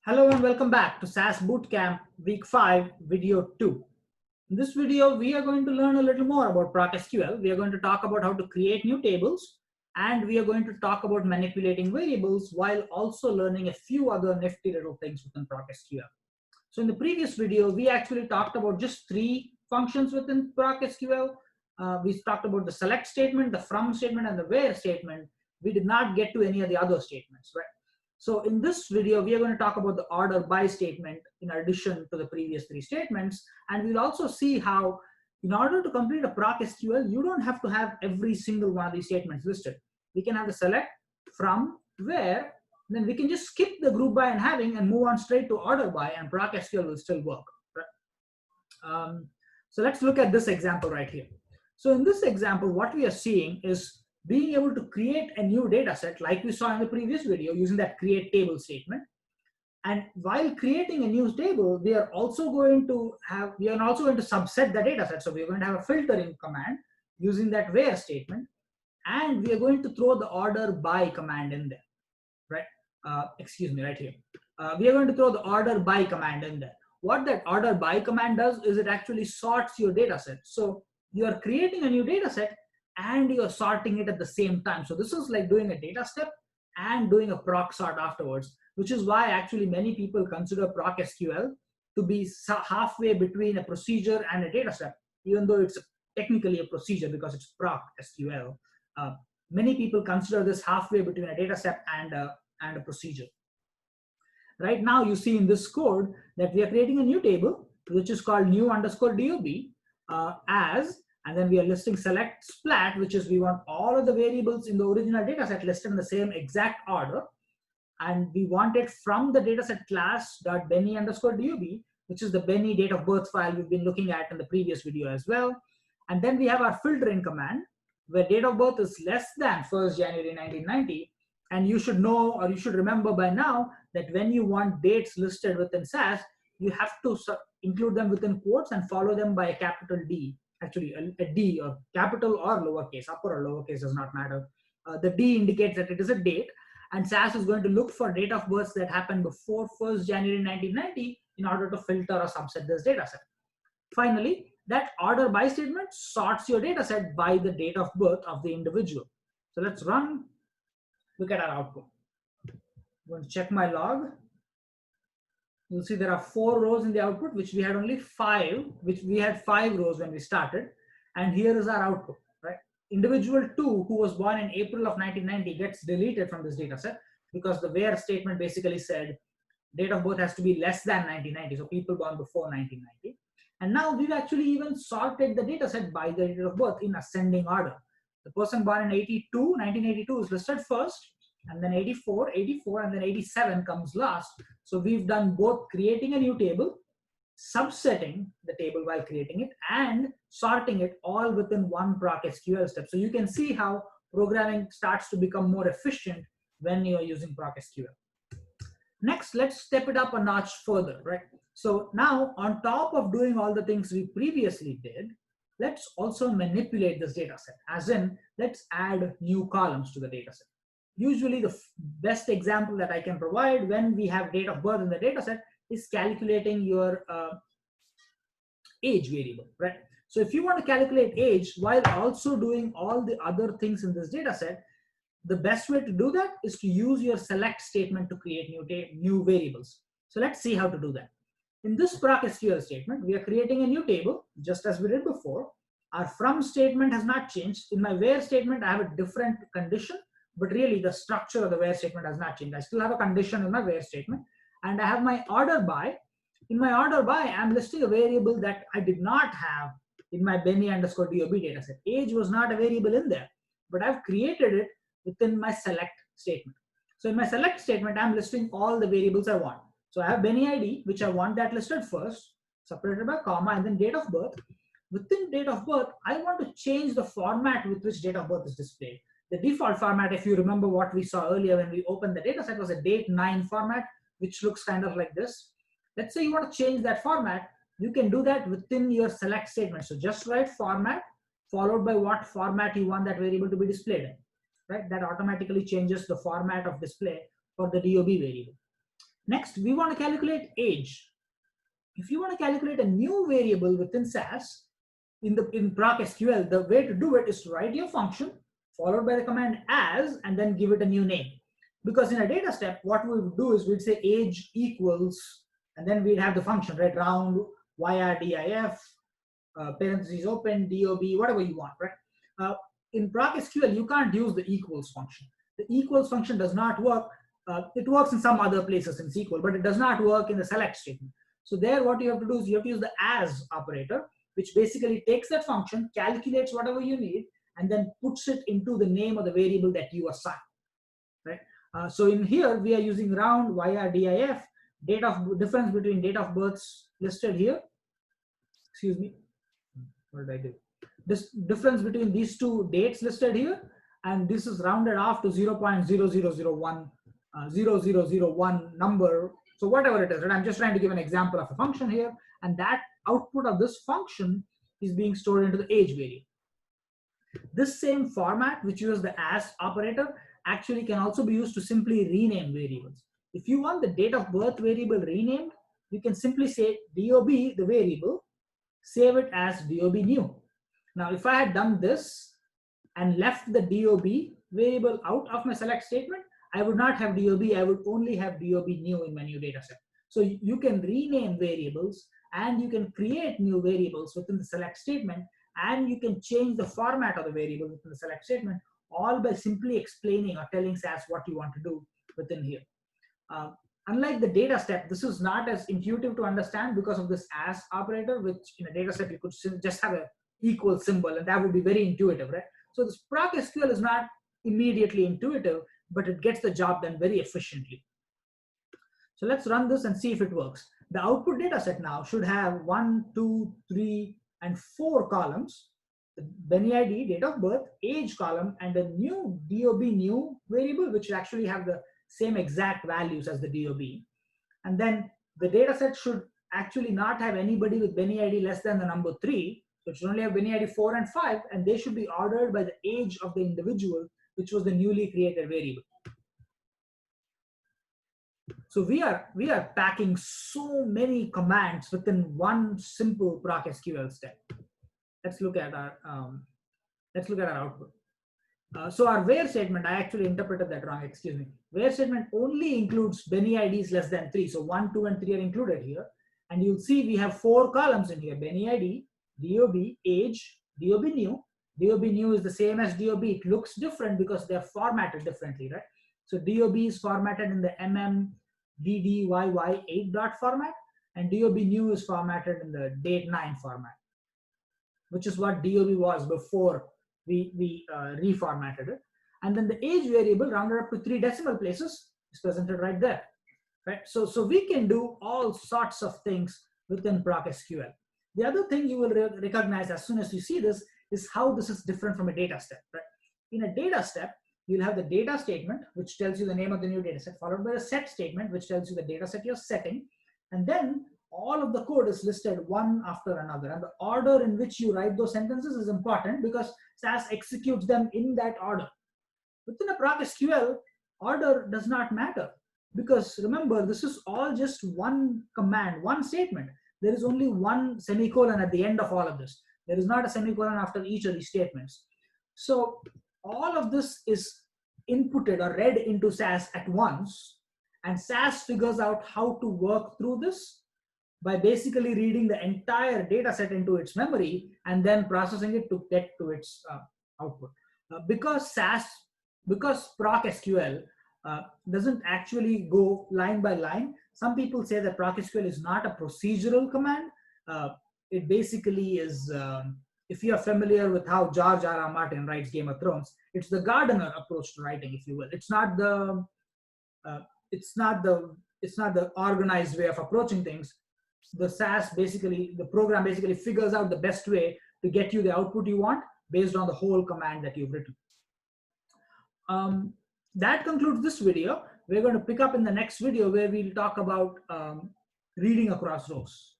Hello and welcome back to SAS Bootcamp Week 5, Video 2. In this video, we are going to learn a little more about PROC SQL. We are going to talk about how to create new tables, and we are going to talk about manipulating variables while also learning a few other nifty little things within PROC SQL. So in the previous video, we actually talked about just 3 functions within PROC SQL. We talked about the select statement, the from statement, and the where statement. We did not get to any of the other statements, right? So in this video, we are going to talk about the order by statement in addition to the previous 3 statements. And we'll also see how in order to complete a PROC SQL, you don't have to have every single one of these statements listed. We can have the select, from, where, and then we can just skip the group by and having and move on straight to order by, and PROC SQL will still work. Right? So let's look at this example right here. So in this example, what we are seeing is being able to create a new data set like we saw in the previous video using that create table statement. And while creating a new table, we are also going to subset the data set. So we're going to have a filtering command using that where statement, and we are going to throw the order by command in there, right? Right here. We are going to throw the order by command in there. What that order by command does is it actually sorts your data set. So you are creating a new data set and you're sorting it at the same time. So this is like doing a data step and doing a proc sort afterwards, which is why actually many people consider PROC SQL to be halfway between a procedure and a data step, even though it's technically a procedure because it's PROC SQL. Many people consider this halfway between a data step and a procedure. Right now you see in this code that we are creating a new table, which is called new underscore DOB and then we are listing select splat, which is we want all of the variables in the original data set listed in the same exact order. And we want it from the dataset class.benny underscore DOB, which is the Benny date of birth file we've been looking at in the previous video as well. And then we have our filtering command where date of birth is less than 1st January 1990. And you should know, or you should remember by now, that when you want dates listed within SAS, you have to include them within quotes and follow them by a capital D. Actually, a D, or capital or lowercase, upper or lowercase does not matter. The D indicates that it is a date, and SAS is going to look for date of births that happened before 1st January 1990 in order to filter or subset this data set. Finally, that order by statement sorts your data set by the date of birth of the individual. So let's run, look at our output. I'm going to check my log. You'll see there are 4 rows in the output, which we had only 5, which we had 5 rows when we started. And here is our output, right? Individual 2, who was born in April of 1990, gets deleted from this data set because the where statement basically said date of birth has to be less than 1990. So people born before 1990. And now we've actually even sorted the data set by the date of birth in ascending order. The person born in 1982 is listed first, and then 84, and then 87 comes last. So we've done both creating a new table, subsetting the table while creating it, and sorting it all within one PROC SQL step. So you can see how programming starts to become more efficient when you're using PROC SQL. Next, let's step it up a notch further, right? So now, on top of doing all the things we previously did, let's also manipulate this data set, as in, let's add new columns to the data set. Usually the best example that I can provide when we have date of birth in the data set is calculating your age variable, right? So if you want to calculate age while also doing all the other things in this data set, the best way to do that is to use your select statement to create new variables. So let's see how to do that. In this PROC SQL statement, we are creating a new table, just as we did before. Our from statement has not changed. In my where statement, I have a different condition, but really the structure of the where statement has not changed. I still have a condition in my where statement, and I have my order by. In my order by, I'm listing a variable that I did not have in my Benny underscore DOB dataset. Age was not a variable in there, but I've created it within my select statement. So in my select statement, I'm listing all the variables I want. So I have Benny ID, which I want that listed first, separated by comma, and then date of birth. Within date of birth, I want to change the format with which date of birth is displayed. The default format, if you remember what we saw earlier when we opened the dataset, was a date 9 format, which looks kind of like this. Let's say you want to change that format. You can do that within your select statement. So just write format followed by what format you want that variable to be displayed in, right? That automatically changes the format of display for the DOB variable. Next, we want to calculate age. If you want to calculate a new variable within SAS, in PROC SQL, the way to do it is to write your function followed by the command as, and then give it a new name. Because in a data step, what we would do is we'd say age equals, and then we'd have the function, right? Round, YRDIF, parentheses open, DOB, whatever you want, right? In PROC SQL, you can't use the equals function. The equals function does not work. It works in some other places in SQL, but it does not work in the select statement. So there, what you have to do is you have to use the as operator, which basically takes that function, calculates whatever you need, and then puts it into the name of the variable that you assign, right? So in here, we are using round, YRDIF, difference between date of births listed here. Excuse me, what did I do? This difference between these two dates listed here, and this is rounded off to 0.0001, 0001 number. So whatever it is, right? I'm just trying to give an example of a function here, and that output of this function is being stored into the age variable. This same format, which uses the as operator, actually can also be used to simply rename variables. If you want the date of birth variable renamed, you can simply say DOB, the variable, save it as DOB new. Now, if I had done this and left the DOB variable out of my select statement, I would not have DOB, I would only have DOB new in my new data set. So you can rename variables and you can create new variables within the select statement, and you can change the format of the variable within the select statement, all by simply explaining or telling SAS what you want to do within here. Unlike the data step, this is not as intuitive to understand because of this as operator, which in a data step you could just have a equal symbol, and that would be very intuitive, right? So this PROC SQL is not immediately intuitive, but it gets the job done very efficiently. So let's run this and see if it works. The output data set now should have 1, 2, 3, and 4 columns: the Benny ID, date of birth, age column, and a new DOB new variable, which will actually have the same exact values as the DOB. And then the data set should actually not have anybody with Benny ID less than the number 3. So it should only have Benny ID 4 and 5, and they should be ordered by the age of the individual, which was the newly created variable. So we are packing so many commands within one simple PROC SQL step. Let's look at our output. So our where statement, I actually interpreted that wrong, excuse me. Where statement only includes Benny IDs less than 3. So 1, 2, and 3 are included here. And you'll see we have 4 columns in here: Benny ID, DOB, age, DOB new. DOB new is the same as DOB. It looks different because they're formatted differently, right? So DOB is formatted in the DDYY8 dot format, and DOB new is formatted in the date9 format, which is what DOB was before we reformatted it. And then the age variable, rounded up to 3 decimal places, is presented right there, right? So we can do all sorts of things within PROC SQL. The other thing you will recognize as soon as you see this is how this is different from a data step, right? In a data step, you'll have the data statement, which tells you the name of the new data set, followed by a set statement, which tells you the data set you're setting. And then all of the code is listed one after another. And the order in which you write those sentences is important because SAS executes them in that order. Within a PROC SQL, order does not matter, because remember, this is all just one command, one statement. There is only one semicolon at the end of all of this. There is not a semicolon after each of these statements. So all of this is inputted or read into SAS at once, and SAS figures out how to work through this by basically reading the entire data set into its memory and then processing it to get to its output. Because PROC SQL doesn't actually go line by line, some people say that PROC SQL is not a procedural command. It basically is, if you are familiar with how George R.R. Martin writes Game of Thrones, it's the gardener approach to writing, if you will. It's not the organized way of approaching things. The program basically figures out the best way to get you the output you want based on the whole command that you've written. That concludes this video. We're going to pick up in the next video where we'll talk about reading across rows.